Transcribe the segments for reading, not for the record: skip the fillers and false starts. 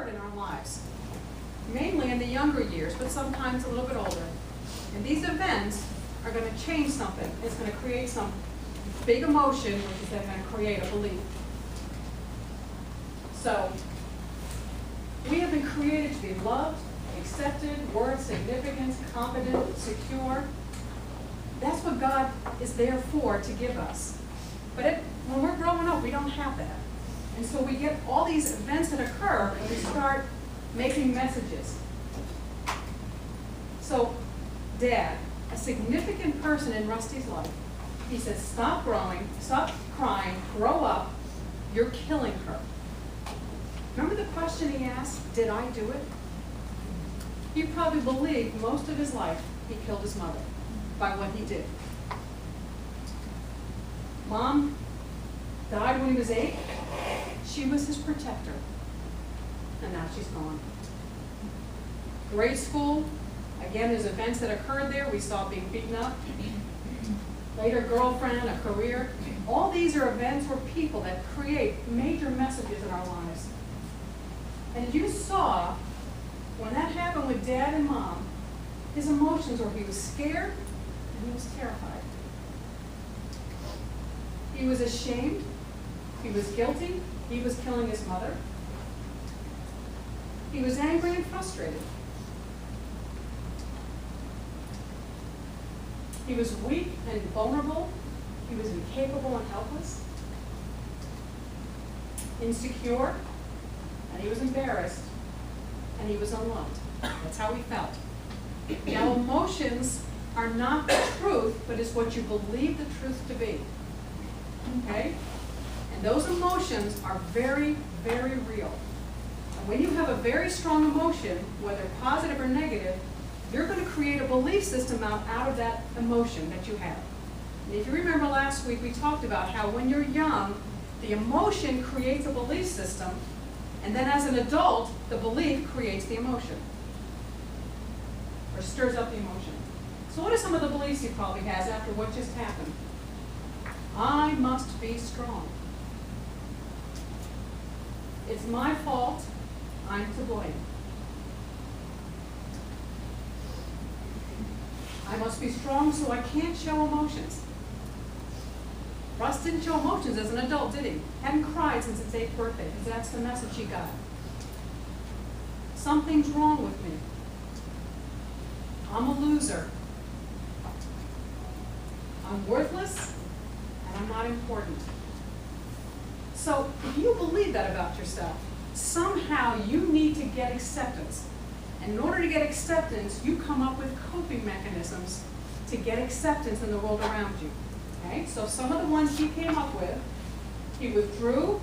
in our lives, mainly in the younger years, but sometimes a little bit older. And these events are going to change something. It's going to create some big emotion, which is then going to create a belief. So, we have been created to be loved, accepted, worth, significance, competent, secure. That's what God is there for, to give us. But when we're growing up, we don't have that. And so we get all these events that occur, and we start making messages. So, Dad, a significant person in Rusty's life, he says, stop growing, stop crying, grow up, you're killing her. Remember the question he asked, did I do it? He probably believed most of his life he killed his mother by what he did. Mom died when he was 8. She was his protector. And now she's gone. Grade school, again, there's events that occurred there. We saw being beaten up. Later, girlfriend, a career. All these are events or people that create major messages in our lives. And you saw, when that happened with Dad and Mom, his emotions were he was scared and he was terrified. He was ashamed, he was guilty, he was killing his mother. He was angry and frustrated. He was weak and vulnerable. He was incapable and helpless. Insecure, and he was embarrassed, and he was unloved. That's how he felt. Now, emotions are not the truth, but it's what you believe the truth to be. Okay? And those emotions are very, very real. And when you have a very strong emotion, whether positive or negative, you're going to create a belief system out of that emotion that you have. And if you remember last week, we talked about how when you're young, the emotion creates a belief system, and then as an adult, the belief creates the emotion, or stirs up the emotion. So what are some of the beliefs he probably has after what just happened? I must be strong. It's my fault. I'm to blame. I must be strong so I can't show emotions. Russ didn't show emotions as an adult, did he? Hadn't cried since his 8th birthday, because that's the message he got. Something's wrong with me. I'm a loser. I'm worthless, and I'm not important. So if you believe that about yourself, somehow you need to get acceptance. And in order to get acceptance, you come up with coping mechanisms to get acceptance in the world around you. Okay? So some of the ones he came up with, he withdrew,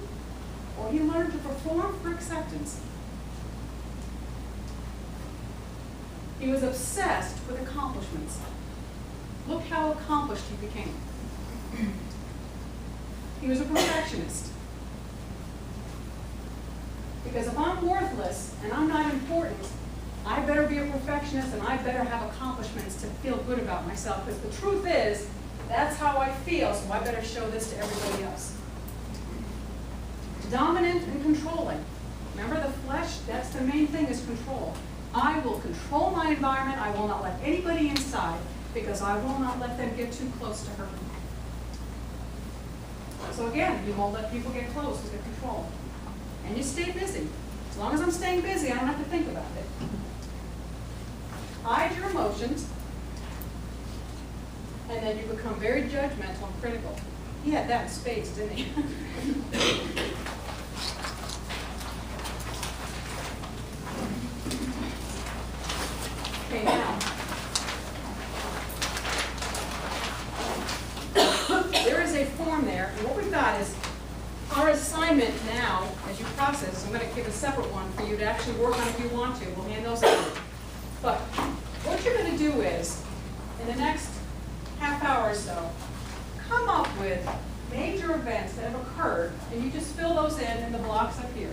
or he learned to perform for acceptance. He was obsessed with accomplishments. Look how accomplished he became. He was a perfectionist. Because if I'm worthless and I'm not important, I better be a perfectionist and I better have accomplishments to feel good about myself. Because the truth is, that's how I feel, so I better show this to everybody else. Dominant and controlling. Remember the flesh? That's the main thing, is control. I will control my environment. I will not let anybody inside, because I will not let them get too close to hurt me. So again, you won't let people get close with the control. And you stay busy. As long as I'm staying busy, I don't have to think about it. Hide your emotions, and then you become very judgmental and critical. He had that in spades, didn't he? Okay, now, there is a form there, and what we've got is our assignment now, as you process. I'm going to give a separate one for you to actually work on if you want to. We'll hand those out. But what you're going to do is, in the next half hour or so, come up with major events that have occurred, and you just fill those in the blocks up here.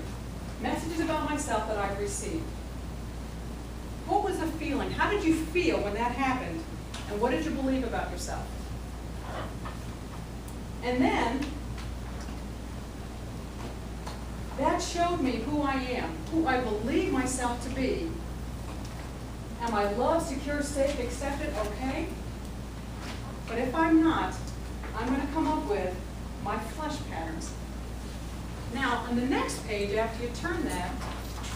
Messages about myself that I've received. What was the feeling? How did you feel when that happened? And what did you believe about yourself? And then that showed me who I am, who I believe myself to be. Am I loved, secure, safe, accepted, okay? But if I'm not, I'm going to come up with my flesh patterns. Now, on the next page, after you turn that,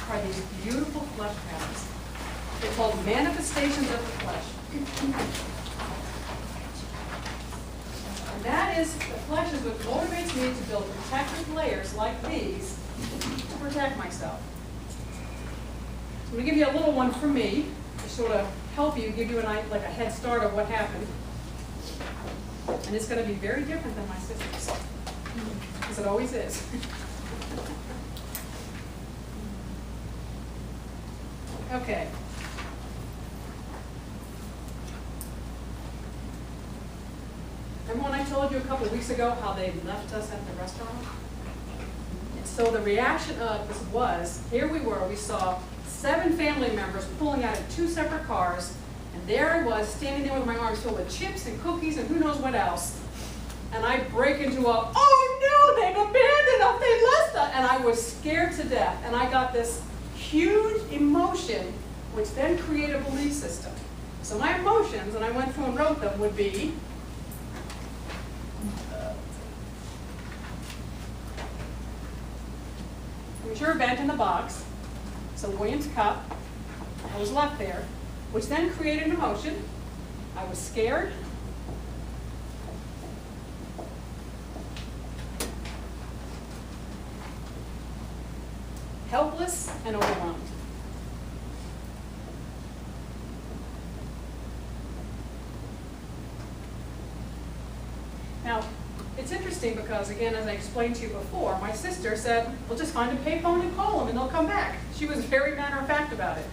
are these beautiful flesh patterns. They're called manifestations of the flesh. And that is, the flesh is what motivates me to build protective layers like these to protect myself. So I'm going to give you a little one from me to sort of help you, give you like a head start of what happened. And it's going to be very different than my sister's, because it always is. Okay. Remember when I told you a couple of weeks ago how they left us at the restaurant? And so the reaction of this was, here we were, we saw 7 family members pulling out of 2 separate cars, and there I was standing there with my arms filled with chips and cookies and who knows what else. And I break into a, oh no, they've abandoned us, they left us. And I was scared to death. And I got this huge emotion, which then created a belief system. So my emotions, and I went through and wrote them, would be, premature event in the box, so William's cup, I was left there, which then created an emotion. I was scared. Helpless and overwhelmed. Now, it's interesting because, again, as I explained to you before, my sister said, we'll just find a payphone and call them and they'll come back. She was very matter-of-fact about it.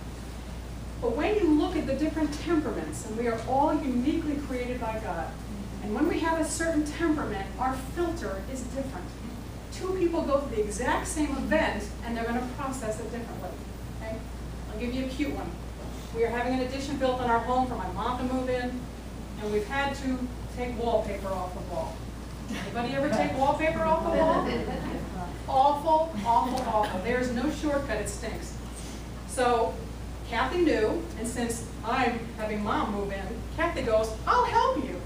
But when you look at the different temperaments, and we are all uniquely created by God, and when we have a certain temperament, our filter is different. 2 people go through the exact same event, and they're going to process it differently. Okay? I'll give you a cute one. We are having an addition built on our home for my mom to move in, and we've had to take wallpaper off the wall. Anybody ever take wallpaper off the wall? Awful, awful, awful. There's no shortcut, it stinks. So Kathy knew, and since I'm having Mom move in, Kathy goes, I'll help you.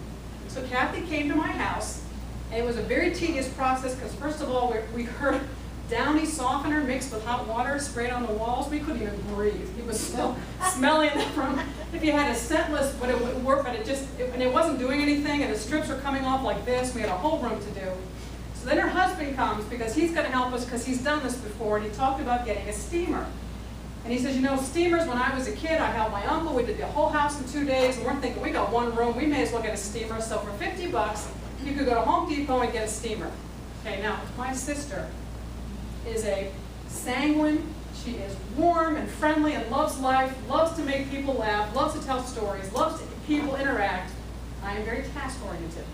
So Kathy came to my house, and it was a very tedious process because first of all, we heard Downy softener mixed with hot water sprayed on the walls. We couldn't even breathe. It was still smelling from, if you had a scentless, but it would work, but and it wasn't doing anything, and the strips were coming off like this. We had a whole room to do. So then her husband comes because he's going to help us because he's done this before, and he talked about getting a steamer. And he says, you know, steamers, when I was a kid, I helped my uncle. We did the whole house in 2 days, and we're thinking, we got 1 room. We may as well get a steamer. So for $50, you could go to Home Depot and get a steamer. Okay, now, my sister is a sanguine. She is warm and friendly and loves life, loves to make people laugh, loves to tell stories, loves to people interact. I am very task-oriented.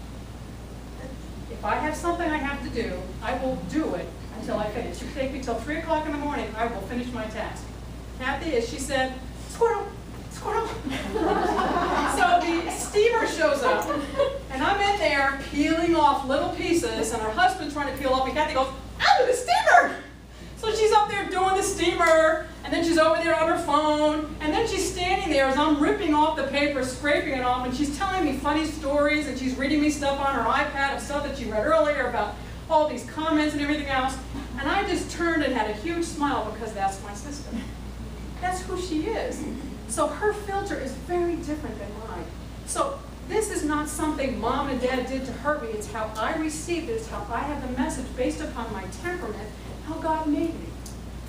If I have something I have to do, I will do it until I finish. It could take me till 3 o'clock in the morning. I will finish my task. Kathy, as she said, squirrel, squirrel. So the steamer shows up, and I'm in there peeling off little pieces, and her husband's trying to peel off, and Kathy goes, I'll do the steamer! So she's up there doing the steamer, and then she's over there on her phone, and then she's standing there as I'm ripping off the paper, scraping it off, and she's telling me funny stories, and she's reading me stuff on her iPad of stuff that she read earlier about all these comments and everything else. And I just turned and had a huge smile because that's my sister. That's who she is. So her filter is very different than mine. So this is not something Mom and Dad did to hurt me. It's how I received it. It's how I have the message based upon my temperament, how God made me.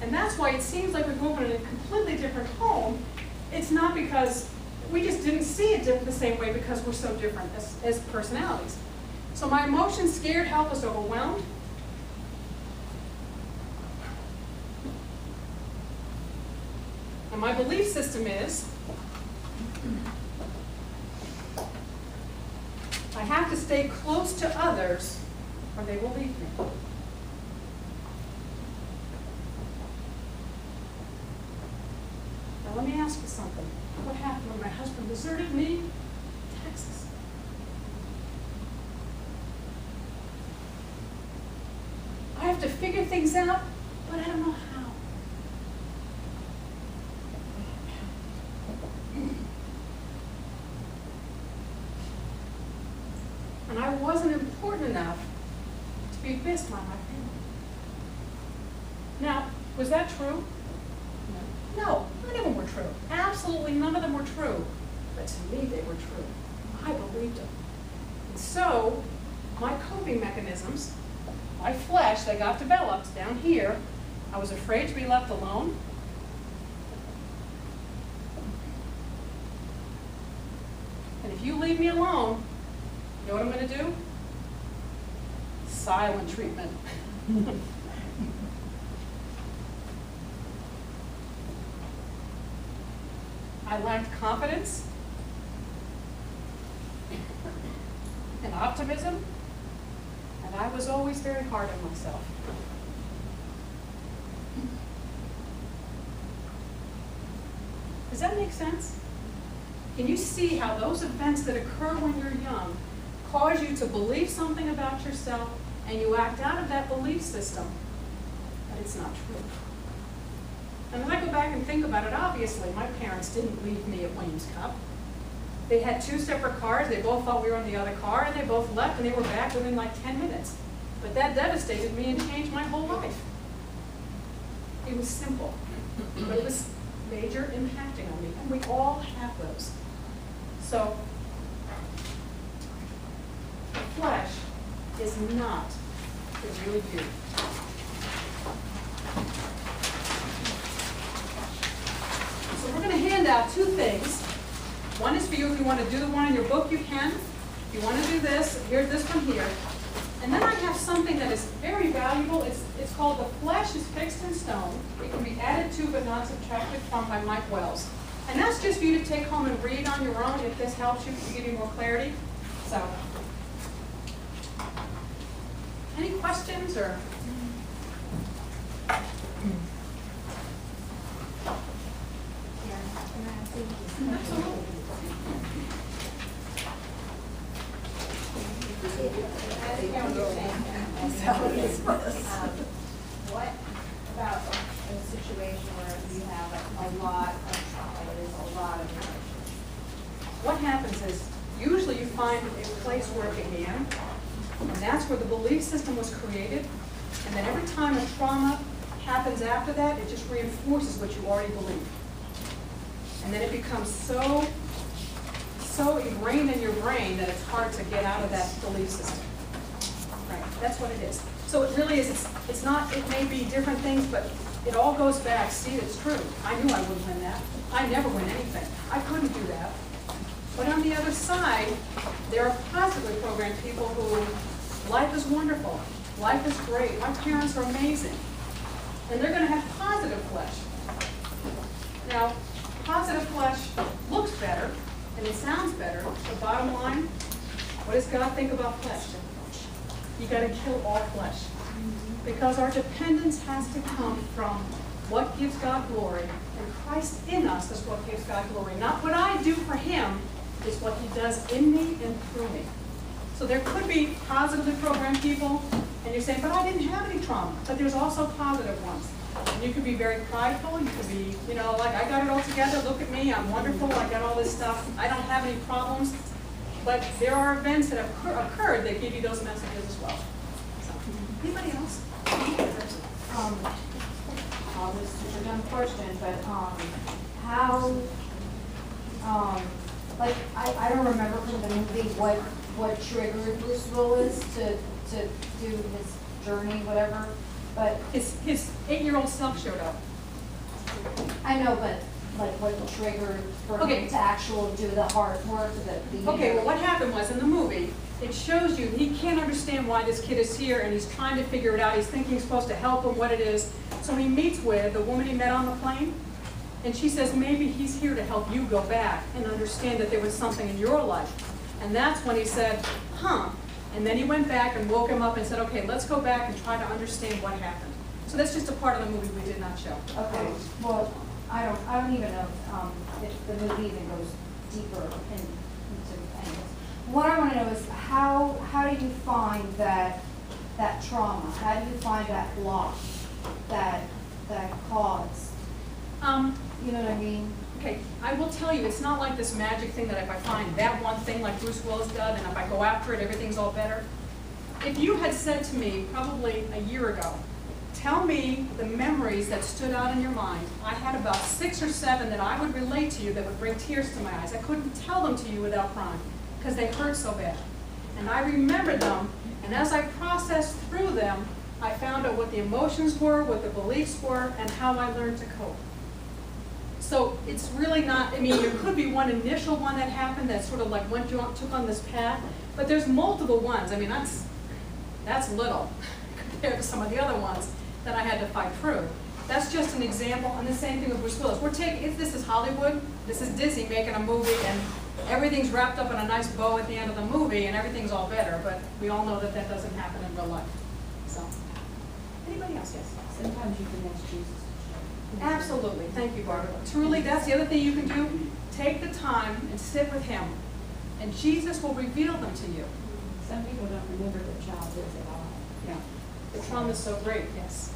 And that's why it seems like we grew up in a completely different home. It's not because we just didn't see it the same way because we're so different as personalities. So my emotions, scared, helpless, overwhelmed. And my belief system is, I have to stay close to others or they will leave me. Now let me ask you something. What happened when my husband deserted me in Texas? I have to figure things out but I don't know how. And I wasn't important enough to be missed by my family. Now, was that true? No, none of them were true. Absolutely none of them were true. But to me, they were true. I believed them. And so, my coping mechanisms, my flesh, they got developed down here. I was afraid to be left alone. And if you leave me alone, you know what I'm going to do? Silent treatment. I lacked confidence and optimism, and I was always very hard on myself. Does that make sense? Can you see how those events that occur when you're young cause you to believe something about yourself, and you act out of that belief system, but it's not true? And when I go back and think about it, obviously, my parents didn't leave me at Williams Cup. They had 2 separate cars. They both thought we were in the other car, and they both left, and they were back within like 10 minutes. But that devastated me and changed my whole life. It was simple, but it was major impacting on me, and we all have those. So, the flesh is not the real you. So we're going to hand out 2 things. One is for you if you want to do the one in your book, you can. If you want to do this, here's this one here. And then I have something that is very valuable. It's called The Flesh is Fixed in Stone. It can be added to but not subtracted from by Mike Wells. And that's just for you to take home and read on your own if this helps you to give you more clarity. So, any questions or? What about a situation where you have a lot of trauma, there's a lot of emotions? What happens is, usually you find a place where it began, and that's where the belief system was created, and then every time a trauma happens after that, it just reinforces what you already believe. And then it becomes so ingrained in your brain that it's hard to get out of that belief system. Right, that's what it is. So it really is, it's not, it may be different things, but it all goes back. See, it's true. I knew I wouldn't win that. I never win anything. I couldn't do that. But on the other side, there are positively programmed people who, life is wonderful. Life is great. My parents are amazing. And they're going to have positive flesh. Now, positive flesh looks better, and it sounds better. The bottom line, what does God think about flesh? You got to kill all flesh. Because our dependence has to come from what gives God glory, and Christ in us is what gives God glory. Not what I do for him, is what he does in me and through me. So there could be positively programmed people, and you're saying, but I didn't have any trauma. But there's also positive ones. And you could be very prideful, you could be, you know, like, I got it all together, look at me, I'm wonderful, I got all this stuff, I don't have any problems. But there are events that have occurred that give you those messages as well. So, anybody else? This is a dumb question, but how, like, I don't remember from the movie what triggered Bruce Willis to do his journey, whatever, but. His 8-year-old self showed up. I know, but like what triggered for him to actually do the hard work, the Okay, well what happened was in the movie, it shows you he can't understand why this kid is here and he's trying to figure it out. He's thinking he's supposed to help him, what it is. So he meets with the woman he met on the plane, and she says maybe he's here to help you go back and understand that there was something in your life. And that's when he said, huh. And then he went back and woke him up and said, okay, let's go back and try to understand what happened. So that's just a part of the movie we did not show. Okay, well, I don't even know if the movie even goes deeper into angles. What I want to know is how do you find that trauma? How do you find that block that cause? You know what I mean? Okay, I will tell you, it's not like this magic thing that if I find that one thing like Bruce Willis did, and if I go after it, everything's all better. If you had said to me probably a year ago, tell me the memories that stood out in your mind, I had about 6 or 7 that I would relate to you that would bring tears to my eyes. I couldn't tell them to you without crying because they hurt so bad. And I remembered them, and as I processed through them, I found out what the emotions were, what the beliefs were, and how I learned to cope. So it's really not, I mean, there could be one initial one that happened that sort of like went you on, took on this path, but there's multiple ones. I mean, that's little compared to some of the other ones that I had to fight through. That's just an example, and the same thing with Bruce Willis. We're taking, if this is Hollywood, this is Disney making a movie, and everything's wrapped up in a nice bow at the end of the movie, and everything's all better, but we all know that that doesn't happen in real life. So, anybody else? Yes? Sometimes you can ask Jesus. Absolutely, thank you, Barbara. Truly, that's the other thing you can do. Take the time and sit with him, and Jesus will reveal them to you. Some people don't remember their childhood at all. Yeah, the trauma is so great, yes.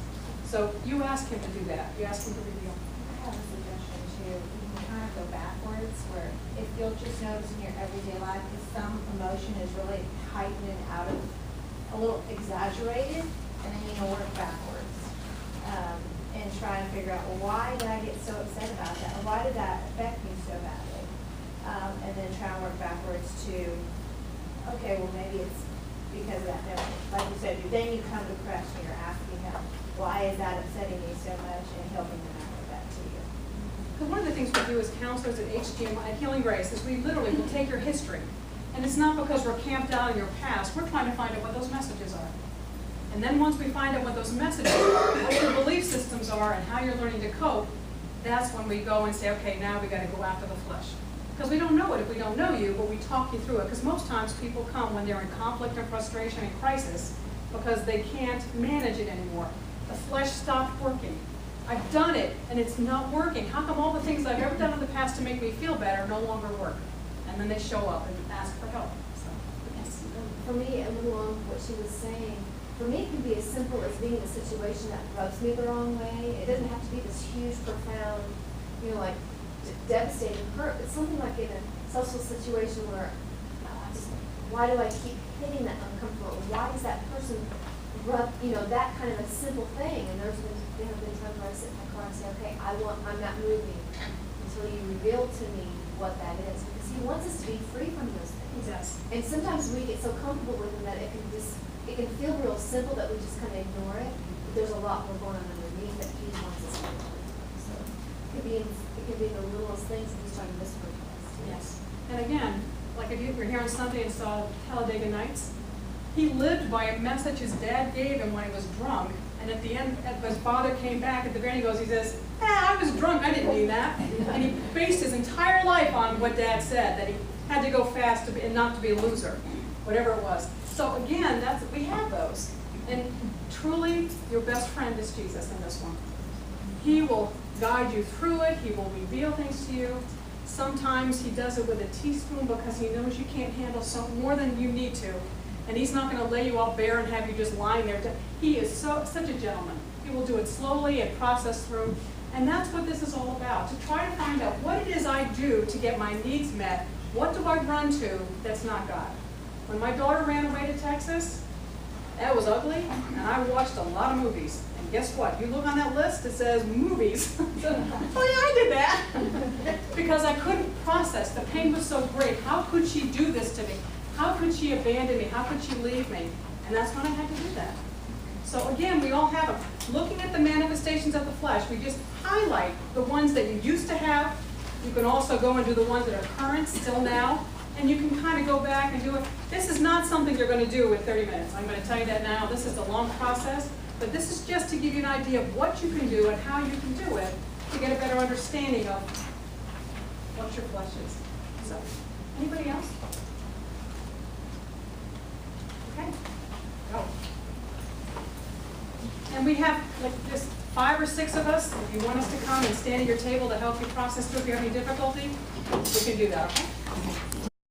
So you ask him to do that. You ask him to reveal. I have a suggestion too. You can kind of go backwards where if you'll just notice in your everyday life if some emotion is really heightened and out of, a little exaggerated, and then you know work backwards. And try and figure out, well, why did I get so upset about that? Or why did that affect me so badly? And then try and work backwards to, okay, well, maybe it's because of that memory. Like you said, then you come to Christ and you're asking him, why is that upsetting me so much, and helping him out with that to you. Because one of the things we do as counselors at HGM, at Healing Grace, is we literally will take your history. And it's not because we're camped out in your past. We're trying to find out what those messages are. And then once we find out what those messages are, what your belief systems are, and how you're learning to cope, that's when we go and say, okay, now we got to go after the flesh. Because we don't know it if we don't know you, but we talk you through it. Because most times people come when they're in conflict and frustration and crisis because they can't manage it anymore. The flesh stopped working. I've done it, and it's not working. How come all the things I've ever done in the past to make me feel better no longer work? And then they show up and ask for help. So, yes. For me, a little on what she was saying, for me, it can be as simple as being in a situation that rubs me the wrong way. It doesn't have to be this huge, profound, you know, like devastating hurt. It's something like in a social situation where why do I keep hitting that uncomfortable? Why does that person rub, you know, that kind of a simple thing? And there have been times where I sit in my car and say, okay, I'm not moving until you reveal to me what that is. Because he wants us to be free from those things. Yes. And sometimes we get so comfortable with them that it can feel real simple that we just kind of ignore it, but there's a lot more going on underneath that he wants us to know. So it could be the littlest things that he's trying to whisper to us. Yes. And again, like if you were here on Sunday and saw Talladega Nights, he lived by a message his dad gave him when he was drunk. And at the end, his father came back at the very end, he says, I was drunk, I didn't mean that. And he based his entire life on what Dad said, that he had to go fast and not to be a loser, whatever it was. So again, we have those. And truly, your best friend is Jesus in this one. He will guide you through it. He will reveal things to you. Sometimes he does it with a teaspoon because he knows you can't handle more than you need to. And he's not going to lay you all bare and have you just lying there. He is such a gentleman. He will do it slowly and process through. And that's what this is all about, to try to find out what it is I do to get my needs met. What do I run to that's not God? When my daughter ran away to Texas, that was ugly, and I watched a lot of movies. And guess what? You look on that list, it says movies. Oh yeah, I did that. Because I couldn't process. The pain was so great. How could she do this to me? How could she abandon me? How could she leave me? And that's when I had to do that. So again, we all have them. Looking at the manifestations of the flesh, we just highlight the ones that you used to have. You can also go and do the ones that are current, still now, and you can kind of go back and do it. This is not something you're going to do in 30 minutes. I'm going to tell you that now. This is a long process, but this is just to give you an idea of what you can do and how you can do it to get a better understanding of what your flesh is. So, anybody else? Okay. Go. And we have like just 5 or 6 of us. If you want us to come and stand at your table to help you process through if you have any difficulty, we can do that, okay?